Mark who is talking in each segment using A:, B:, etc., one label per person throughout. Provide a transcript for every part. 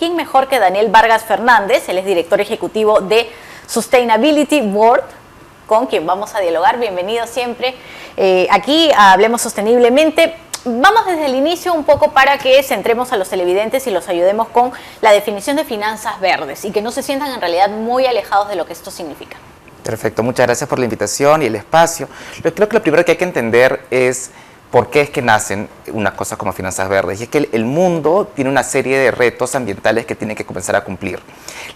A: quién mejor que Daniel Vargas Fernández, él es director ejecutivo de Sustainability Board, con quien vamos a dialogar. Bienvenido siempre aquí a Hablemos Sosteniblemente. Vamos desde el inicio un poco para que centremos a los televidentes y los ayudemos con la definición de finanzas verdes y que no se sientan en realidad muy alejados de lo que esto significa.
B: Perfecto, muchas gracias por la invitación y el espacio. Yo creo que lo primero que hay que entender es por qué es que nacen unas cosas como finanzas verdes. Y es que el mundo tiene una serie de retos ambientales que tienen que comenzar a cumplir.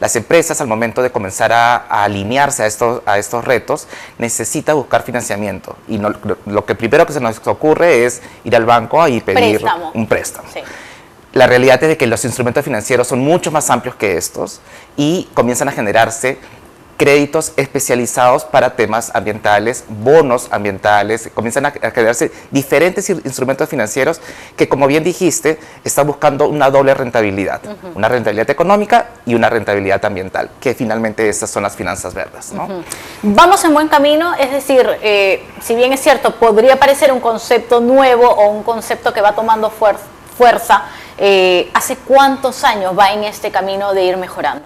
B: Las empresas, al momento de comenzar a alinearse a estos retos, necesitan buscar financiamiento. Y lo que primero que se nos ocurre es ir al banco y pedir un préstamo. Sí. La realidad es de que los instrumentos financieros son mucho más amplios que estos y comienzan a generarse créditos especializados para temas ambientales, bonos ambientales, comienzan a crearse diferentes instrumentos financieros que, como bien dijiste, están buscando una doble rentabilidad, una rentabilidad económica y una rentabilidad ambiental, que finalmente esas son las finanzas verdes, ¿no?
A: Vamos en buen camino, es decir, si bien es cierto, podría parecer un concepto nuevo o un concepto que va tomando fuerza, ¿hace cuántos años va en este camino de ir mejorando?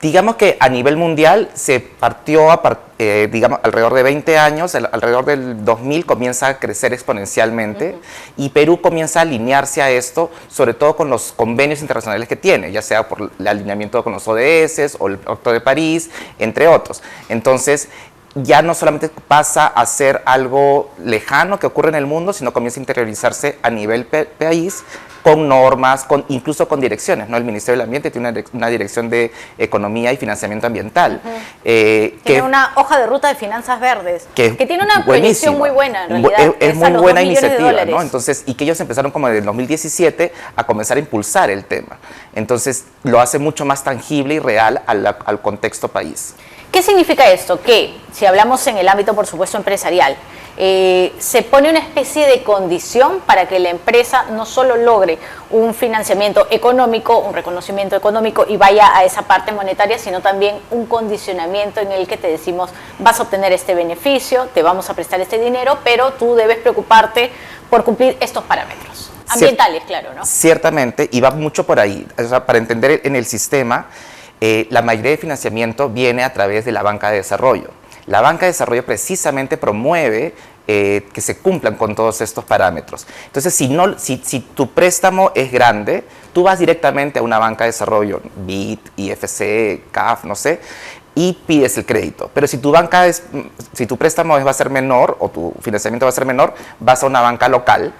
B: Digamos que a nivel mundial se partió, digamos, alrededor de 20 años, alrededor del 2000 comienza a crecer exponencialmente y Perú comienza a alinearse a esto, sobre todo con los convenios internacionales que tiene, ya sea por el alineamiento con los ODS o el Pacto de París, entre otros. Entonces, ya no solamente pasa a ser algo lejano que ocurre en el mundo, sino comienza a interiorizarse a nivel país, con normas, incluso con direcciones, ¿no? El Ministerio del Ambiente tiene una dirección de Economía y Financiamiento Ambiental.
A: Tiene una hoja de ruta de finanzas verdes, que tiene una proyección muy buena, en realidad.
B: Es muy buena iniciativa, ¿no? Entonces, y que ellos empezaron como en el 2017 a comenzar a impulsar el tema. Entonces, lo hace mucho más tangible y real al contexto país.
A: ¿Qué significa esto? Que, si hablamos en el ámbito, por supuesto, empresarial, se pone una especie de condición para que la empresa no solo logre un financiamiento económico, un reconocimiento económico y vaya a esa parte monetaria, sino también un condicionamiento en el que te decimos, vas a obtener este beneficio, te vamos a prestar este dinero, pero tú debes preocuparte por cumplir estos parámetros ambientales, claro, ¿no?
B: Ciertamente, y va mucho por ahí. O sea, para entender en el sistema, la mayoría de financiamiento viene a través de la banca de desarrollo. La banca de desarrollo precisamente promueve que se cumplan con todos estos parámetros. Entonces, si tu préstamo es grande, tú vas directamente a una banca de desarrollo, BID, IFC, CAF, no sé, y pides el crédito. Pero si tu préstamo va a ser menor o tu financiamiento va a ser menor, vas a una banca local,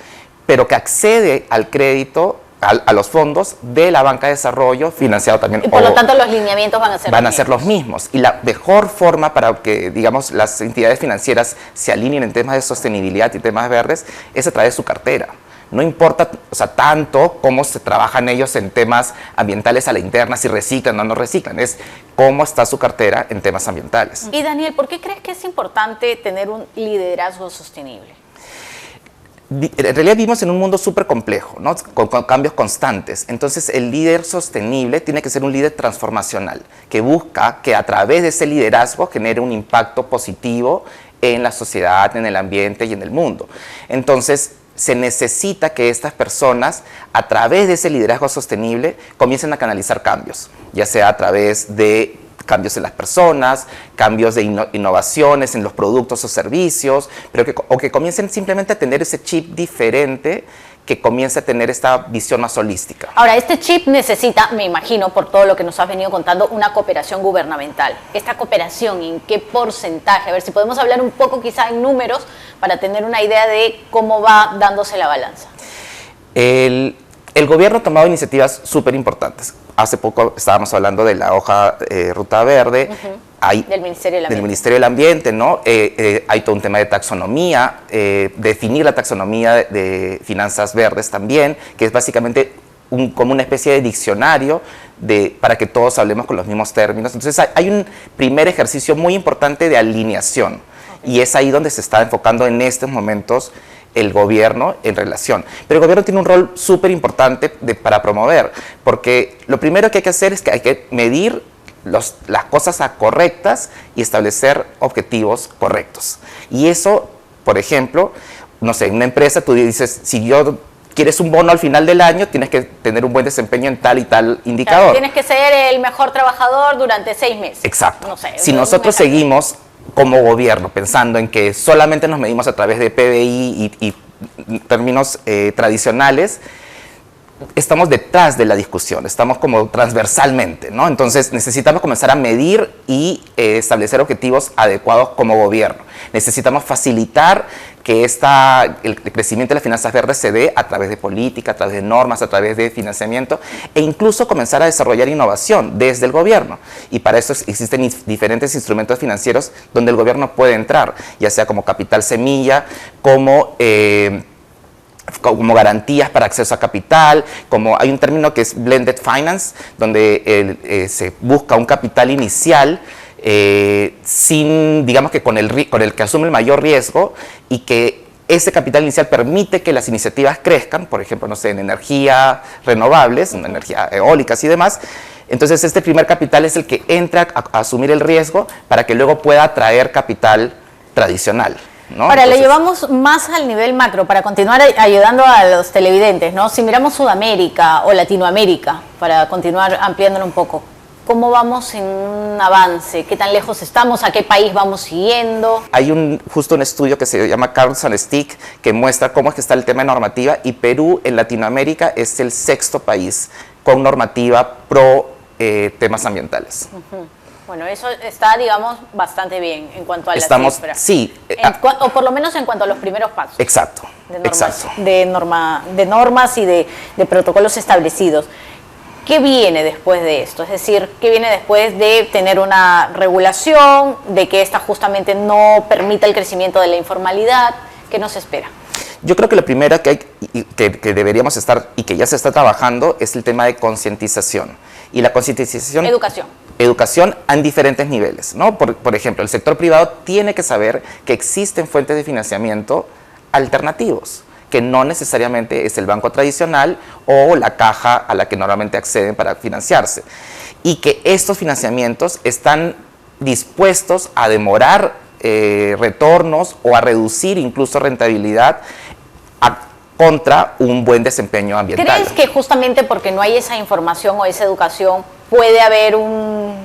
B: pero que accede al crédito, a los fondos de la banca de desarrollo financiado también.
A: Y por lo tanto los lineamientos van a ser
B: los mismos. Y la mejor forma para que, digamos, las entidades financieras se alineen en temas de sostenibilidad y temas verdes es a través de su cartera. No importa, o sea, tanto cómo se trabajan ellos en temas ambientales a la interna, si reciclan o no reciclan, es cómo está su cartera en temas ambientales.
A: Y Daniel, ¿por qué crees que es importante tener un liderazgo sostenible?
B: En realidad vivimos en un mundo súper complejo, ¿no? Con cambios constantes. Entonces, el líder sostenible tiene que ser un líder transformacional, que busca que a través de ese liderazgo genere un impacto positivo en la sociedad, en el ambiente y en el mundo. Entonces, se necesita que estas personas, a través de ese liderazgo sostenible, comiencen a canalizar cambios, ya sea a través de cambios en las personas, cambios de innovaciones en los productos o servicios, pero que comiencen simplemente a tener ese chip diferente, que comience a tener esta visión más holística.
A: Ahora, este chip necesita, me imagino, por todo lo que nos has venido contando, una cooperación gubernamental. ¿Esta cooperación en qué porcentaje? A ver si podemos hablar un poco quizá en números para tener una idea de cómo va dándose la balanza.
B: El gobierno ha tomado iniciativas súper importantes. Hace poco estábamos hablando de la hoja Ruta Verde,
A: del
B: Ministerio del Ambiente, ¿no? Hay todo un tema de taxonomía, definir la taxonomía de finanzas verdes también, que es básicamente como una especie de diccionario para que todos hablemos con los mismos términos. Entonces hay un primer ejercicio muy importante de alineación, y es ahí donde se está enfocando en estos momentos el gobierno en relación. Pero el gobierno tiene un rol súper importante para promover, porque lo primero que hay que hacer es que hay que medir las cosas correctas y establecer objetivos correctos. Y eso, por ejemplo, no sé, en una empresa tú dices, si yo quieres un bono al final del año, tienes que tener un buen desempeño en tal y tal indicador.
A: Claro, tienes que ser el mejor trabajador durante 6 meses.
B: Exacto.
A: No sé,
B: si nosotros seguimos como gobierno pensando en que solamente nos medimos a través de PBI y términos tradicionales, estamos detrás de la discusión, estamos como transversalmente, ¿no? Entonces necesitamos comenzar a medir y establecer objetivos adecuados como gobierno. Necesitamos facilitar que el crecimiento de las finanzas verdes se dé a través de política, a través de normas, a través de financiamiento e incluso comenzar a desarrollar innovación desde el gobierno. Y para eso existen diferentes instrumentos financieros donde el gobierno puede entrar, ya sea como capital semilla, como garantías para acceso a capital, como hay un término que es blended finance, donde se busca un capital inicial digamos que con el que asume el mayor riesgo y que ese capital inicial permite que las iniciativas crezcan, por ejemplo, no sé, en energía renovables, en energía eólicas y demás. Entonces este primer capital es el que entra a asumir el riesgo para que luego pueda atraer capital tradicional, ¿no?
A: Ahora,
B: Entonces,
A: le llevamos más al nivel macro para continuar ayudando a los televidentes, ¿no? Si miramos Sudamérica o Latinoamérica, para continuar ampliándolo un poco, ¿cómo vamos en un avance? ¿Qué tan lejos estamos? ¿A qué país vamos siguiendo?
B: Hay justo un estudio que se llama Carlson Stick que muestra cómo es que está el tema de normativa y Perú en Latinoamérica es el 6º país con normativa pro temas ambientales.
A: Bueno, eso está, digamos, bastante bien en cuanto a la cifra.
B: Sí.
A: O por lo menos en cuanto a los primeros pasos.
B: Exacto,
A: De normas y de protocolos establecidos. ¿Qué viene después de esto? Es decir, ¿qué viene después de tener una regulación, de que esta justamente no permita el crecimiento de la informalidad? ¿Qué nos espera?
B: Yo creo que lo primero que deberíamos estar y que ya se está trabajando es el tema de concientización. Y la concientización... Educación en diferentes niveles, ¿no? Por ejemplo, el sector privado tiene que saber que existen fuentes de financiamiento alternativos, que no necesariamente es el banco tradicional o la caja a la que normalmente acceden para financiarse. Y que estos financiamientos están dispuestos a demorar retornos o a reducir incluso rentabilidad contra un buen desempeño ambiental.
A: ¿Crees que justamente porque no hay esa información o esa educación puede haber un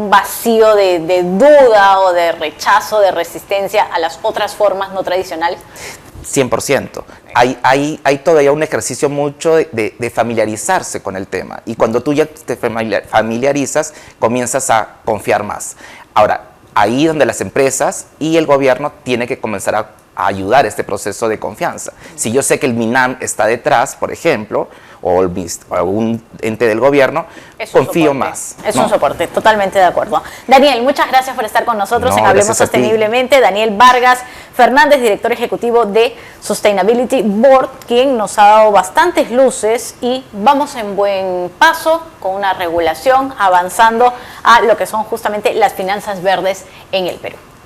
A: vacío de duda o de rechazo, de resistencia a las otras formas no tradicionales?
B: 100%. Hay todavía un ejercicio mucho de familiarizarse con el tema y cuando tú ya te familiarizas comienzas a confiar más. Ahora, ahí donde las empresas y el gobierno tienen que comenzar a ayudar este proceso de confianza. Si yo sé que el MINAM está detrás, por ejemplo, o algún ente del gobierno, confío más.
A: Es un soporte, totalmente de acuerdo. Daniel, muchas gracias por estar con nosotros en Hablemos Sosteniblemente. Daniel Vargas Fernández, director ejecutivo de Sustainability Board, quien nos ha dado bastantes luces y vamos en buen paso con una regulación avanzando a lo que son justamente las finanzas verdes en el Perú.